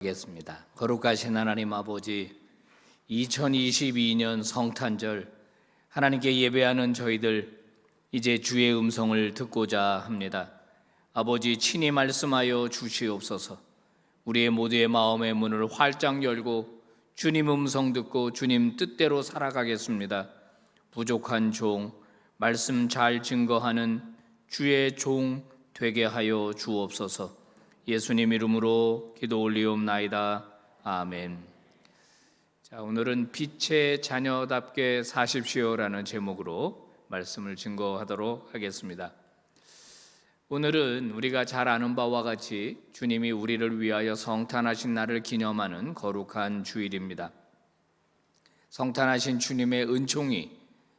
하겠습니다. 거룩하신 하나님 아버지, 2022년 성탄절 하나님께 예배하는 저희들 이제 주의 음성을 듣고자 합니다. 아버지, 친히 말씀하여 주시옵소서. 우리의 모두의 마음의 문을 활짝 열고 주님 음성 듣고 주님 뜻대로 살아가겠습니다. 부족한 종, 말씀 잘 증거하는 주의 종 되게 하여 주옵소서. 예수님 이름으로 기도 올리옵나이다. 아멘. 자, 오늘은 빛의 자녀답게 사십시오라는 제목으로 말씀을 증거하도록 하겠습니다. 오늘은 우리가 잘 아는 바와 같이 주님이 우리를 위하여 성탄하신 날을 기념하는 거룩한 주일입니다. 성탄하신 주님의 은총이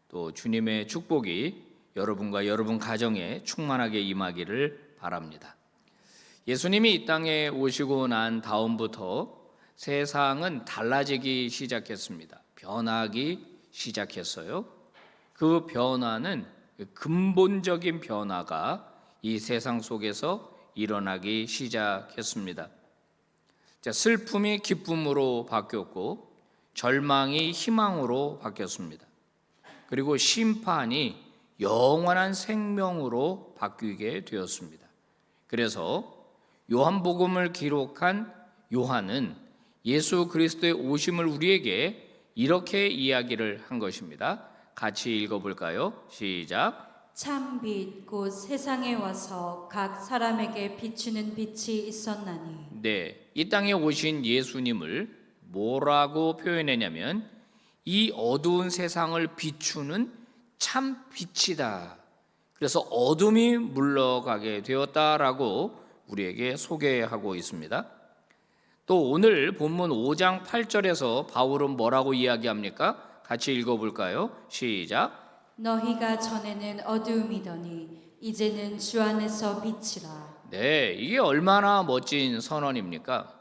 또 주님의 축복이 여러분과 여러분 가정에 충만하게 임하기를 바랍니다. 예수님이 이 땅에 오시고 난 다음부터 세상은 달라지기 시작했습니다. 변하기 시작했어요. 그 변화는 근본적인 변화가 이 세상 속에서 일어나기 시작했습니다. 자, 슬픔이 기쁨으로 바뀌었고 절망이 희망으로 바뀌었습니다. 그리고 심판이 영원한 생명으로 바뀌게 되었습니다. 그래서 요한복음을 기록한 요한은 예수 그리스도의 오심을 우리에게 이렇게 이야기를 한 것입니다. 같이 읽어볼까요? 시작. 참 빛 곧 세상에 와서 각 사람에게 비추는 빛이 있었나니. 네, 이 땅에 오신 예수님을 뭐라고 표현했냐면 이 어두운 세상을 비추는 참 빛이다. 그래서 어둠이 물러가게 되었다라고 우리에게 소개하고 있습니다. 또 오늘 본문 5장 8절에서 바울은 뭐라고 이야기합니까? 같이 읽어볼까요? 시작. 너희가 전에는 어두움이더니 이제는 주 안에서 빛이라. 네, 이게 얼마나 멋진 선언입니까?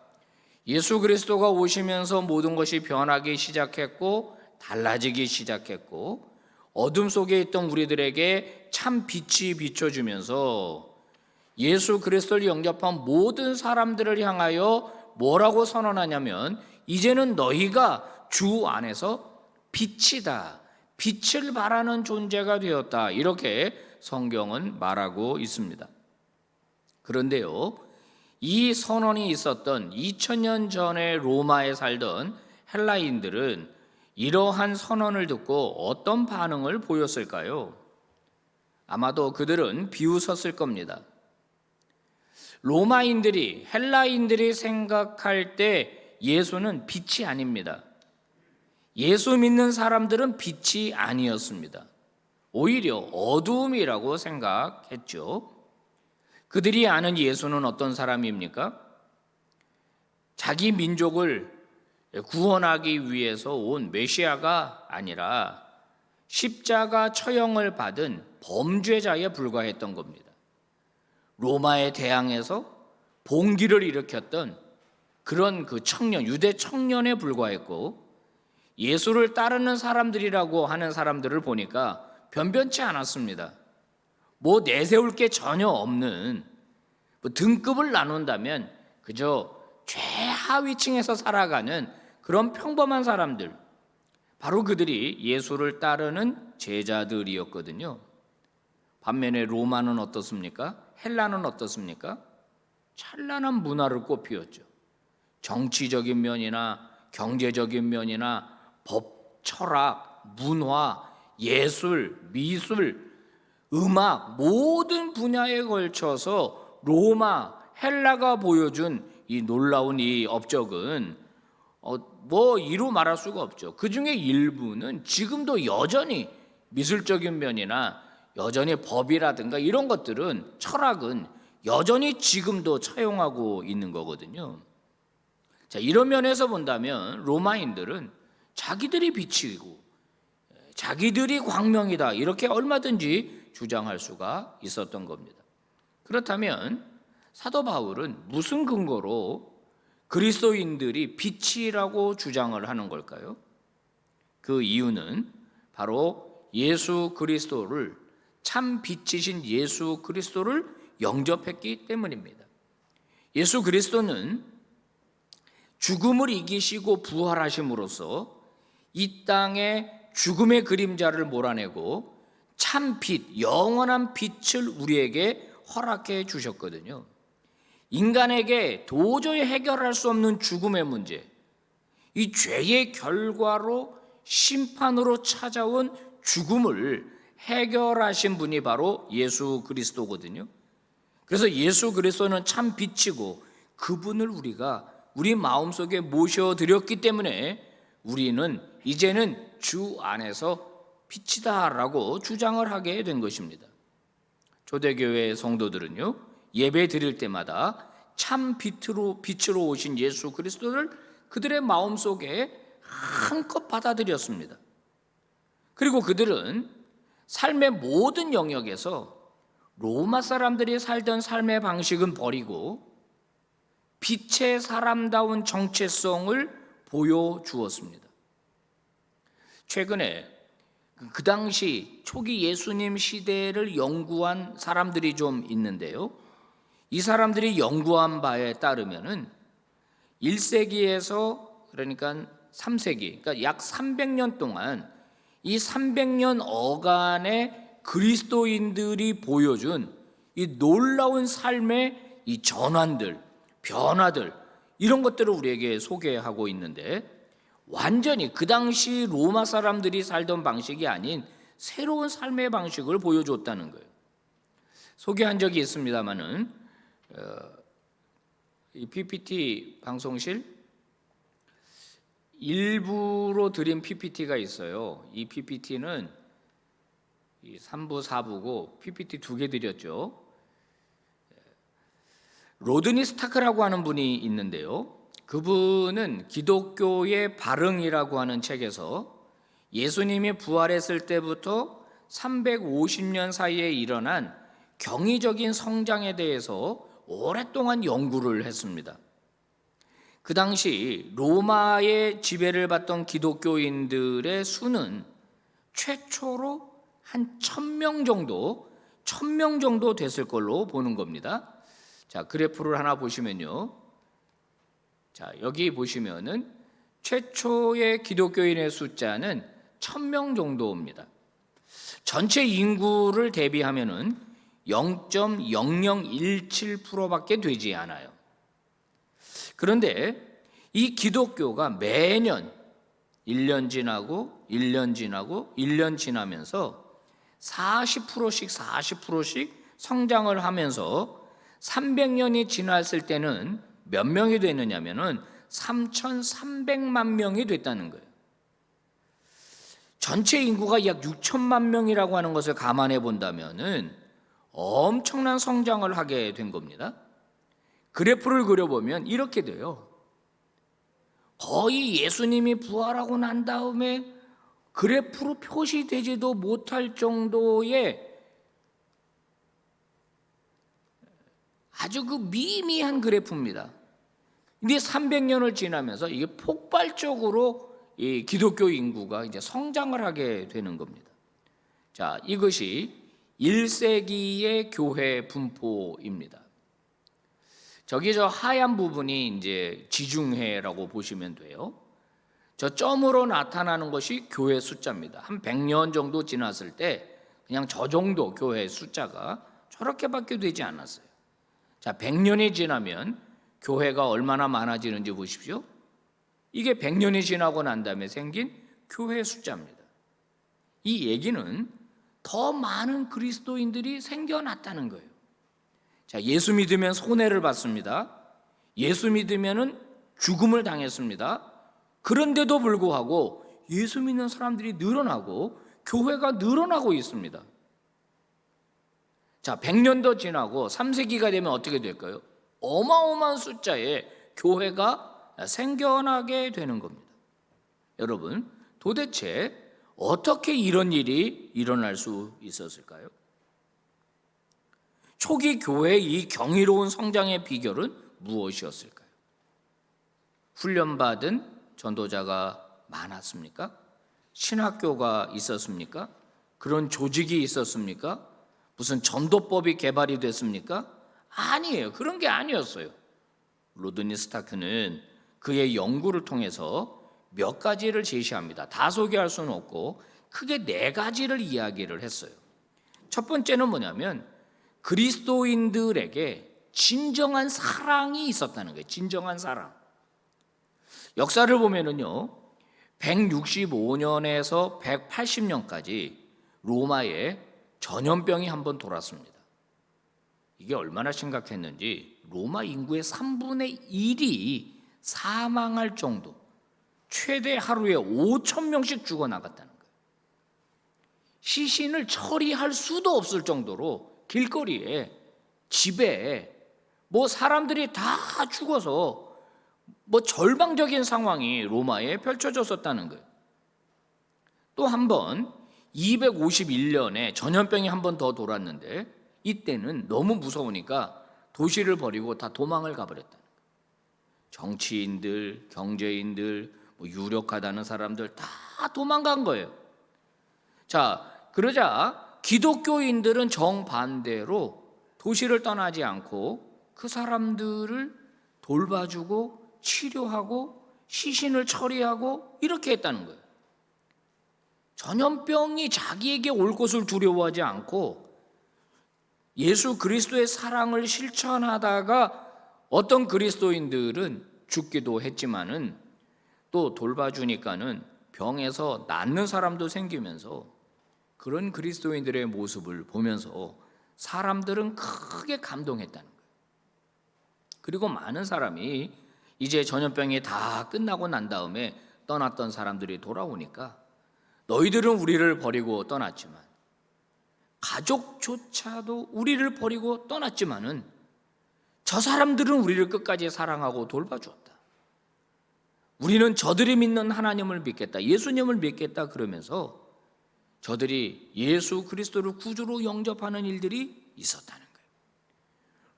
예수 그리스도가 오시면서 모든 것이 변하기 시작했고 달라지기 시작했고 어둠 속에 있던 우리들에게 참 빛이 비춰주면서 예수 그리스도를 영접한 모든 사람들을 향하여 뭐라고 선언하냐면 이제는 너희가 주 안에서 빛이다. 빛을 발하는 존재가 되었다. 이렇게 성경은 말하고 있습니다. 그런데요, 이 선언이 있었던 2000년 전에 로마에 살던 헬라인들은 이러한 선언을 듣고 어떤 반응을 보였을까요? 아마도 그들은 비웃었을 겁니다. 로마인들이, 헬라인들이 생각할 때 예수는 빛이 아닙니다. 예수 믿는 사람들은 빛이 아니었습니다. 오히려 어두움이라고 생각했죠. 그들이 아는 예수는 어떤 사람입니까? 자기 민족을 구원하기 위해서 온 메시아가 아니라 십자가 처형을 받은 범죄자에 불과했던 겁니다. 로마에 대항해서 봉기를 일으켰던 그런 그 청년, 유대 청년에 불과했고 예수를 따르는 사람들이라고 하는 사람들을 보니까 변변치 않았습니다. 뭐 내세울 게 전혀 없는, 뭐 등급을 나눈다면 그저 최하위층에서 살아가는 그런 평범한 사람들, 바로 그들이 예수를 따르는 제자들이었거든요. 반면에 로마는 어떻습니까? 헬라는 어떻습니까? 찬란한 문화를 꽃피웠죠. 정치적인 면이나 경제적인 면이나 법, 철학, 문화, 예술, 미술, 음악 모든 분야에 걸쳐서 로마, 헬라가 보여준 이 놀라운 이 업적은 뭐 이루 말할 수가 없죠. 그 중에 일부는 지금도 여전히 미술적인 면이나 여전히 법이라든가 이런 것들은 철학은 여전히 지금도 차용하고 있는 거거든요. 자, 이런 면에서 본다면 로마인들은 자기들이 빛이고 자기들이 광명이다 이렇게 얼마든지 주장할 수가 있었던 겁니다. 그렇다면 사도 바울은 무슨 근거로 그리스도인들이 빛이라고 주장을 하는 걸까요? 그 이유는 바로 예수 그리스도를 참 빛이신 예수 그리스도를 영접했기 때문입니다. 예수 그리스도는 죽음을 이기시고 부활하심으로써 이 땅에 죽음의 그림자를 몰아내고 참 빛, 영원한 빛을 우리에게 허락해 주셨거든요. 인간에게 도저히 해결할 수 없는 죽음의 문제, 이 죄의 결과로 심판으로 찾아온 죽음을 해결하신 분이 바로 예수 그리스도거든요. 그래서 예수 그리스도는 참 빛이고 그분을 우리가 우리 마음속에 모셔드렸기 때문에 우리는 이제는 주 안에서 빛이다라고 주장을 하게 된 것입니다. 초대교회 성도들은요, 예배 드릴 때마다 참 빛으로 오신 예수 그리스도를 그들의 마음속에 한껏 받아들였습니다. 그리고 그들은 삶의 모든 영역에서 로마 사람들이 살던 삶의 방식은 버리고 빛의 사람다운 정체성을 보여주었습니다. 최근에 그 당시 초기 예수님 시대를 연구한 사람들이 좀 있는데요. 이 사람들이 연구한 바에 따르면은 1세기에서 그러니까 3세기, 그러니까 약 300년 동안 이 300년 어간의 그리스도인들이 보여준 이 놀라운 삶의 이 전환들, 변화들, 이런 것들을 우리에게 소개하고 있는데 완전히 그 당시 로마 사람들이 살던 방식이 아닌 새로운 삶의 방식을 보여줬다는 거예요. 소개한 적이 있습니다마는 이 PPT 방송실 일부로 드린 PPT가 있어요. 이 PPT는 3부, 4부고 PPT 2개 드렸죠. 로드니 스타크라고 하는 분이 있는데요. 그분은 기독교의 발흥이라고 하는 책에서 예수님이 부활했을 때부터 350년 사이에 일어난 경이적인 성장에 대해서 오랫동안 연구를 했습니다. 그 당시 로마의 지배를 받던 기독교인들의 수는 최초로 한 1000명 정도 됐을 걸로 보는 겁니다. 자, 그래프를 하나 보시면요. 자, 여기 보시면은 최초의 기독교인의 숫자는 1000명 정도입니다. 전체 인구를 대비하면은 0.0017%밖에 되지 않아요. 그런데 이 기독교가 매년 1년 지나고 1년 지나고 1년 지나면서 40%씩 성장을 하면서 300년이 지났을 때는 몇 명이 됐느냐면은 3,300만 명이 됐다는 거예요. 전체 인구가 약 6천만 명이라고 하는 것을 감안해 본다면은 엄청난 성장을 하게 된 겁니다. 그래프를 그려보면 이렇게 돼요. 거의 예수님이 부활하고 난 다음에 그래프로 표시되지도 못할 정도의 아주 그 미미한 그래프입니다. 근데 300년을 지나면서 이게 폭발적으로 이 기독교 인구가 이제 성장을 하게 되는 겁니다. 자, 이것이 1세기의 교회 분포입니다. 저기 저 하얀 부분이 이제 지중해라고 보시면 돼요. 저 점으로 나타나는 것이 교회 숫자입니다. 한 100년 정도 지났을 때 그냥 저 정도 교회 숫자가 저렇게밖에 되지 않았어요. 자, 100년이 지나면 교회가 얼마나 많아지는지 보십시오. 이게 100년이 지나고 난 다음에 생긴 교회 숫자입니다. 이 얘기는 더 많은 그리스도인들이 생겨났다는 거예요. 자, 예수 믿으면 손해를 받습니다. 예수 믿으면은 죽음을 당했습니다. 그런데도 불구하고 예수 믿는 사람들이 늘어나고 교회가 늘어나고 있습니다. 자, 100년 더 지나고 3세기가 되면 어떻게 될까요? 어마어마한 숫자의 교회가 생겨나게 되는 겁니다. 여러분, 도대체 어떻게 이런 일이 일어날 수 있었을까요? 초기 교회의 이 경이로운 성장의 비결은 무엇이었을까요? 훈련받은 전도자가 많았습니까? 신학교가 있었습니까? 그런 조직이 있었습니까? 무슨 전도법이 개발이 됐습니까? 아니에요. 그런 게 아니었어요. 로드니 스타크는 그의 연구를 통해서 몇 가지를 제시합니다. 다 소개할 수는 없고 크게 네 가지를 이야기를 했어요. 첫 번째는 뭐냐면 그리스도인들에게 진정한 사랑이 있었다는 거예요. 진정한 사랑. 역사를 보면은요, 165년에서 180년까지 로마에 전염병이 한번 돌았습니다. 이게 얼마나 심각했는지 로마 인구의 3분의 1이 사망할 정도, 최대 하루에 5,000명씩 죽어나갔다는 거예요. 시신을 처리할 수도 없을 정도로 길거리에, 집에 사람들이 다 죽어서 절망적인 상황이 로마에 펼쳐졌었다는 거예요. 또 한 번 251년에 전염병이 한 번 더 돌았는데 이때는 너무 무서우니까 도시를 버리고 다 도망을 가버렸다는 거예요. 정치인들, 경제인들, 유력하다는 사람들 다 도망간 거예요. 자, 그러자 기독교인들은 정반대로 도시를 떠나지 않고 그 사람들을 돌봐주고 치료하고 시신을 처리하고 이렇게 했다는 거예요. 전염병이 자기에게 올 것을 두려워하지 않고 예수 그리스도의 사랑을 실천하다가 어떤 그리스도인들은 죽기도 했지만은 또 돌봐주니까는 병에서 낫는 사람도 생기면서 그런 그리스도인들의 모습을 보면서 사람들은 크게 감동했다는 거예요. 그리고 많은 사람이 이제 전염병이 다 끝나고 난 다음에 떠났던 사람들이 돌아오니까 너희들은 우리를 버리고 떠났지만, 가족조차도 우리를 버리고 떠났지만은 저 사람들은 우리를 끝까지 사랑하고 돌봐주었다. 우리는 저들이 믿는 하나님을 믿겠다, 예수님을 믿겠다 그러면서 저들이 예수 그리스도를 구주로 영접하는 일들이 있었다는 거예요.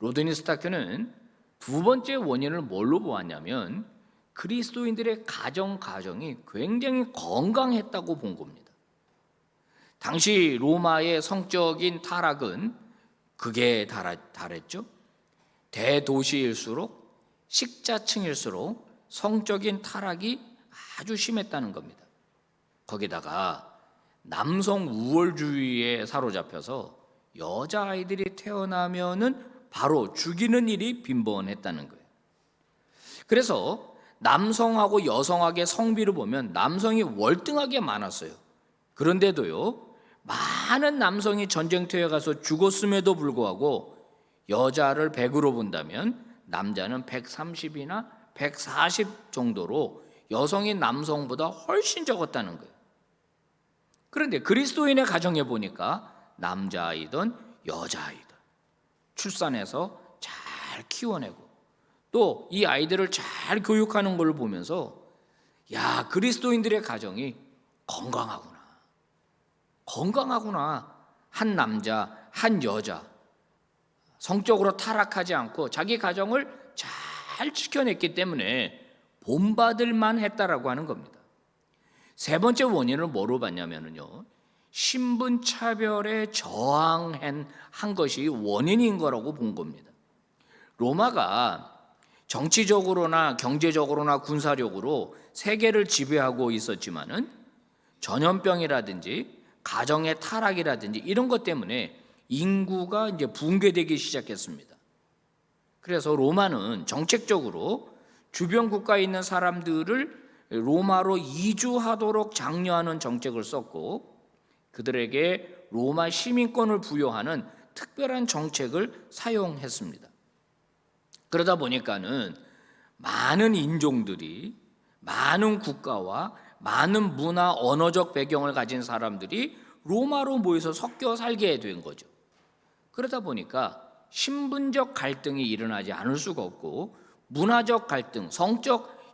로드니 스타크는 두 번째 원인을 뭘로 보았냐면 그리스도인들의 가정이 굉장히 건강했다고 본 겁니다. 당시 로마의 성적인 타락은 극에 달했죠. 대도시일수록, 식자층일수록 성적인 타락이 아주 심했다는 겁니다. 거기다가 남성 우월주의에 사로잡혀서 여자아이들이 태어나면은 바로 죽이는 일이 빈번했다는 거예요. 그래서 남성하고 여성하게 성비를 보면 남성이 월등하게 많았어요. 그런데도요, 많은 남성이 전쟁터에 가서 죽었음에도 불구하고 여자를 100으로 본다면 남자는 130이나 140 정도로 여성이 남성보다 훨씬 적었다는 거예요. 그런데 그리스도인의 가정에 보니까 남자아이든 여자아이든 출산해서 잘 키워내고 또 이 아이들을 잘 교육하는 걸 보면서 야, 그리스도인들의 가정이 건강하구나. 한 남자, 한 여자 성적으로 타락하지 않고 자기 가정을 잘 지켜냈기 때문에 본받을 만했다라고 하는 겁니다. 세 번째 원인을 뭐로 봤냐면요, 신분차별에 저항한 것이 원인인 거라고 본 겁니다. 로마가 정치적으로나 경제적으로나 군사력으로 세계를 지배하고 있었지만은 전염병이라든지 가정의 타락이라든지 이런 것 때문에 인구가 이제 붕괴되기 시작했습니다. 그래서 로마는 정책적으로 주변 국가에 있는 사람들을 로마로 이주하도록 장려하는 정책을 썼고 그들에게 로마 시민권을 부여하는 특별한 정책을 사용했습니다. 그러다 보니까는 많은 인종들이, 많은 국가와 많은 문화, 언어적 배경을 가진 사람들이 로마로 모여서 섞여 살게 된 거죠. 그러다 보니까 신분적 갈등이 일어나지 않을 수가 없고 문화적 갈등,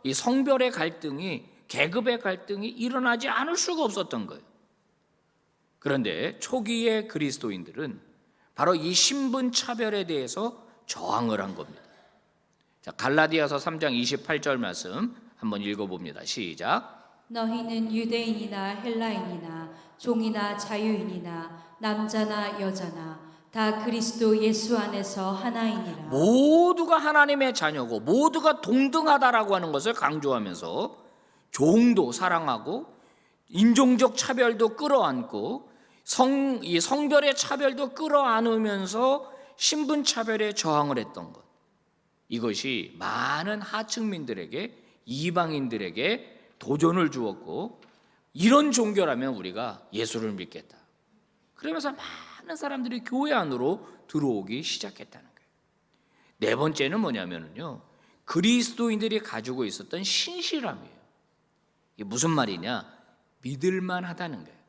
이 성별의 갈등이, 계급의 갈등이 일어나지 않을 수가 없었던 거예요. 그런데 초기의 그리스도인들은 바로 이 신분 차별에 대해서 저항을 한 겁니다. 자, 갈라디아서 3장 28절 말씀 한번 읽어봅니다. 시작. 너희는 유대인이나 헬라인이나 종이나 자유인이나 남자나 여자나 다 그리스도 예수 안에서 하나이니라. 모두가 하나님의 자녀고 모두가 동등하다라고 하는 것을 강조하면서 종도 사랑하고 인종적 차별도 끌어안고 이 성별의 차별도 끌어안으면서 신분 차별에 저항을 했던 것, 이것이 많은 하층민들에게, 이방인들에게 도전을 주었고, 이런 종교라면 우리가 예수를 믿겠다. 그러면서 많은 사람들이 교회 안으로 들어오기 시작했다는 거예요. 네 번째는 뭐냐면요, 그리스도인들이 가지고 있었던 신실함이에요. 이게 무슨 말이냐? 믿을만 하다는 거예요.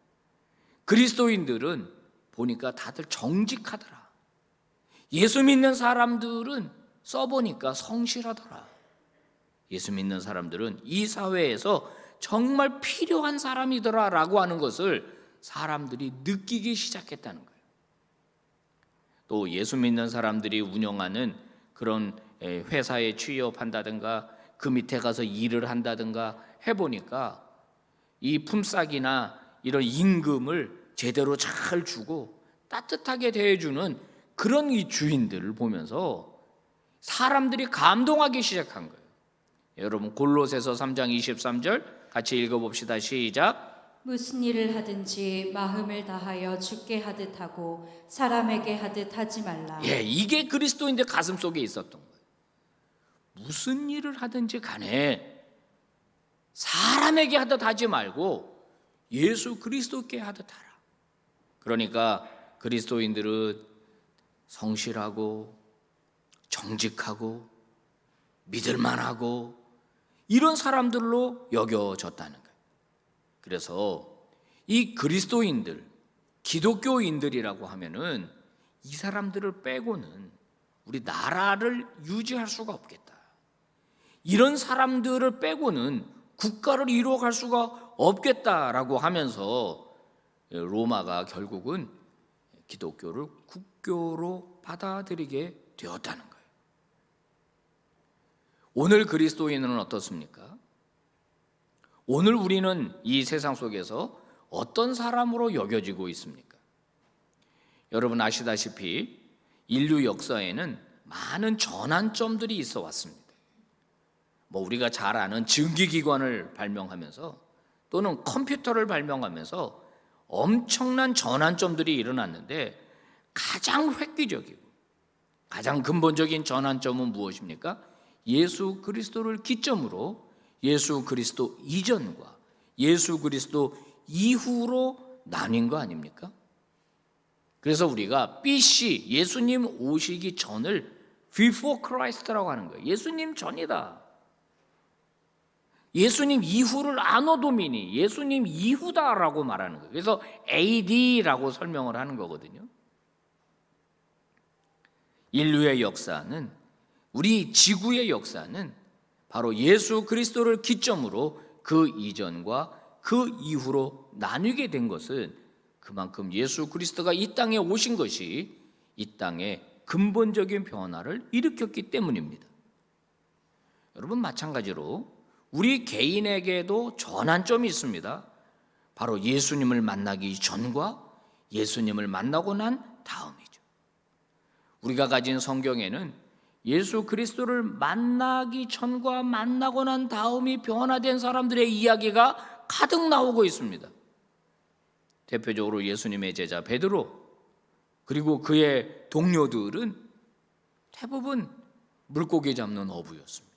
그리스도인들은 보니까 다들 정직하더라. 예수 믿는 사람들은 써보니까 성실하더라. 예수 믿는 사람들은 이 사회에서 정말 필요한 사람이더라 라고 하는 것을 사람들이 느끼기 시작했다는 거예요. 또 예수 믿는 사람들이 운영하는 그런 회사에 취업한다든가 그 밑에 가서 일을 한다든가 해보니까 이 품삯이나 이런 임금을 제대로 잘 주고 따뜻하게 대해주는 그런 이 주인들을 보면서 사람들이 감동하기 시작한 거예요. 여러분 골로새서 3장 23절 같이 읽어봅시다. 시작. 무슨 일을 하든지 마음을 다하여 주께 하듯 하고 사람에게 하듯 하지 말라. 이게 그리스도인들 가슴 속에 있었던 거예요. 무슨 일을 하든지 간에 사람에게 하듯 하지 말고 예수 그리스도께 하듯 하라. 그러니까 그리스도인들은 성실하고 정직하고 믿을만하고 이런 사람들로 여겨졌다는 거예요. 그래서 이 그리스도인들, 기독교인들이라고 하면은 이 사람들을 빼고는 우리 나라를 유지할 수가 없겠다. 이런 사람들을 빼고는 국가를 이루어갈 수가 없겠다라고 하면서 로마가 결국은 기독교를 국교로 받아들이게 되었다는 거예요. 오늘 그리스도인은 어떻습니까? 오늘 우리는 이 세상 속에서 어떤 사람으로 여겨지고 있습니까? 여러분 아시다시피 인류 역사에는 많은 전환점들이 있어 왔습니다. 우리가 잘 아는 증기기관을 발명하면서 또는 컴퓨터를 발명하면서 엄청난 전환점들이 일어났는데 가장 획기적이고 가장 근본적인 전환점은 무엇입니까? 예수 그리스도를 기점으로 예수 그리스도 이전과 예수 그리스도 이후로 나뉜 거 아닙니까? 그래서 우리가 BC, 예수님 오시기 전을 Before Christ라고 하는 거예요. 예수님 전이다. 예수님 이후를 아노 도미니, 예수님 이후다라고 말하는 거예요. 그래서 AD라고 설명을 하는 거거든요. 인류의 역사는, 우리 지구의 역사는 바로 예수 그리스도를 기점으로 그 이전과 그 이후로 나뉘게 된 것은 그만큼 예수 그리스도가 이 땅에 오신 것이 이 땅에 근본적인 변화를 일으켰기 때문입니다. 여러분 마찬가지로 우리 개인에게도 전환점이 있습니다. 바로 예수님을 만나기 전과 예수님을 만나고 난 다음이죠. 우리가 가진 성경에는 예수 그리스도를 만나기 전과 만나고 난 다음이 변화된 사람들의 이야기가 가득 나오고 있습니다. 대표적으로 예수님의 제자 베드로, 그리고 그의 동료들은 대부분 물고기 잡는 어부였습니다.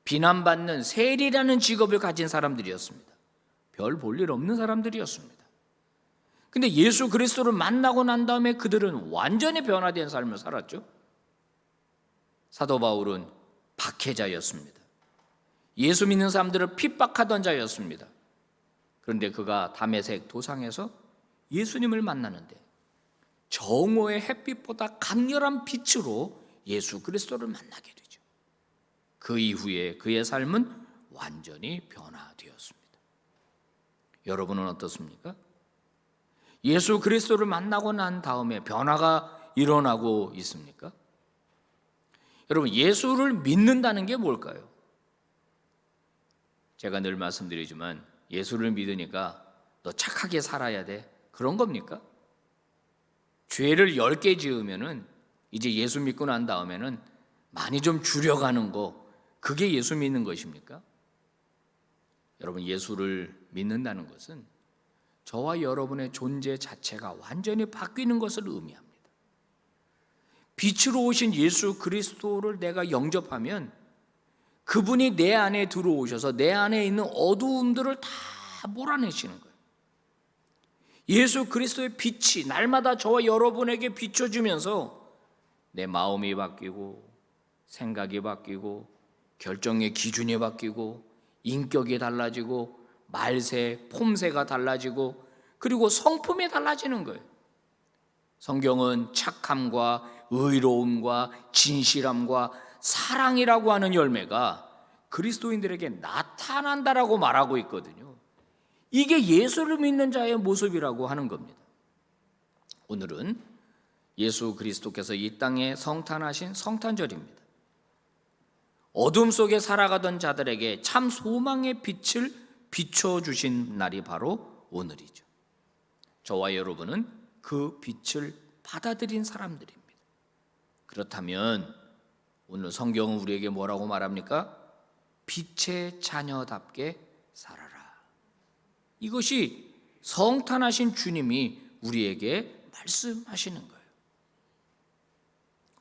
비난받는 세리라는 직업을 가진 사람들이었습니다. 별 볼 일 없는 사람들이었습니다. 근데 예수 그리스도를 만나고 난 다음에 그들은 완전히 변화된 삶을 살았죠. 사도 바울은 박해자였습니다. 예수 믿는 사람들을 핍박하던 자였습니다. 그런데 그가 다메섹 도상에서 예수님을 만나는데 정오의 햇빛보다 강렬한 빛으로 예수 그리스도를 만나게 되죠. 그 이후에 그의 삶은 완전히 변화되었습니다. 여러분은 어떻습니까? 예수 그리스도를 만나고 난 다음에 변화가 일어나고 있습니까? 여러분 예수를 믿는다는 게 뭘까요? 제가 늘 말씀드리지만 예수를 믿으니까 너 착하게 살아야 돼, 그런 겁니까? 죄를 10개 지으면은 이제 예수 믿고 난 다음에는 많이 좀 줄여가는 거, 그게 예수 믿는 것입니까? 여러분, 예수를 믿는다는 것은 저와 여러분의 존재 자체가 완전히 바뀌는 것을 의미합니다. 빛으로 오신 예수 그리스도를 내가 영접하면 그분이 내 안에 들어오셔서 내 안에 있는 어두움들을 다 몰아내시는 거예요. 예수 그리스도의 빛이 날마다 저와 여러분에게 비춰주면서 내 마음이 바뀌고 생각이 바뀌고 결정의 기준이 바뀌고 인격이 달라지고 말세, 폼새가 달라지고 그리고 성품이 달라지는 거예요. 성경은 착함과 의로움과 진실함과 사랑이라고 하는 열매가 그리스도인들에게 나타난다라고 말하고 있거든요. 이게 예수를 믿는 자의 모습이라고 하는 겁니다. 오늘은 예수 그리스도께서 이 땅에 성탄하신 성탄절입니다. 어둠 속에 살아가던 자들에게 참 소망의 빛을 비춰주신 날이 바로 오늘이죠. 저와 여러분은 그 빛을 받아들인 사람들입니다. 그렇다면 오늘 성경은 우리에게 뭐라고 말합니까? 빛의 자녀답게 살아라. 이것이 성탄하신 주님이 우리에게 말씀하시는 거예요.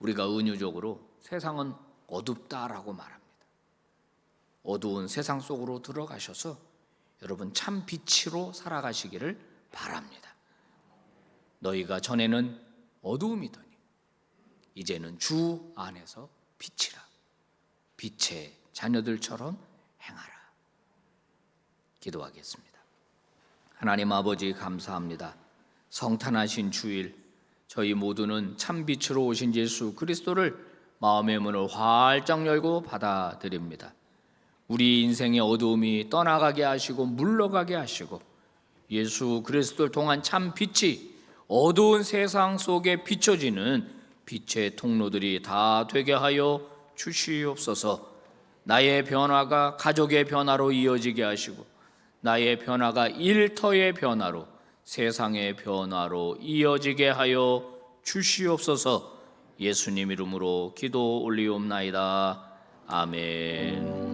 우리가 은유적으로 세상은 어둡다라고 말합니다. 어두운 세상 속으로 들어가셔서 여러분 참 빛으로 살아가시기를 바랍니다. 너희가 전에는 어두움이더니 이제는 주 안에서 빛이라. 빛의 자녀들처럼 행하라. 기도하겠습니다. 하나님 아버지, 감사합니다. 성탄하신 주일 저희 모두는 참 빛으로 오신 예수 그리스도를 마음의 문을 활짝 열고 받아들입니다. 우리 인생의 어두움이 떠나가게 하시고 물러가게 하시고 예수 그리스도를 통한 참 빛이 어두운 세상 속에 비춰지는 빛의 통로들이 다 되게 하여 주시옵소서. 나의 변화가 가족의 변화로 이어지게 하시고 나의 변화가 일터의 변화로 세상의 변화로 이어지게 하여 주시옵소서. 예수님 이름으로 기도 올리옵나이다. 아멘.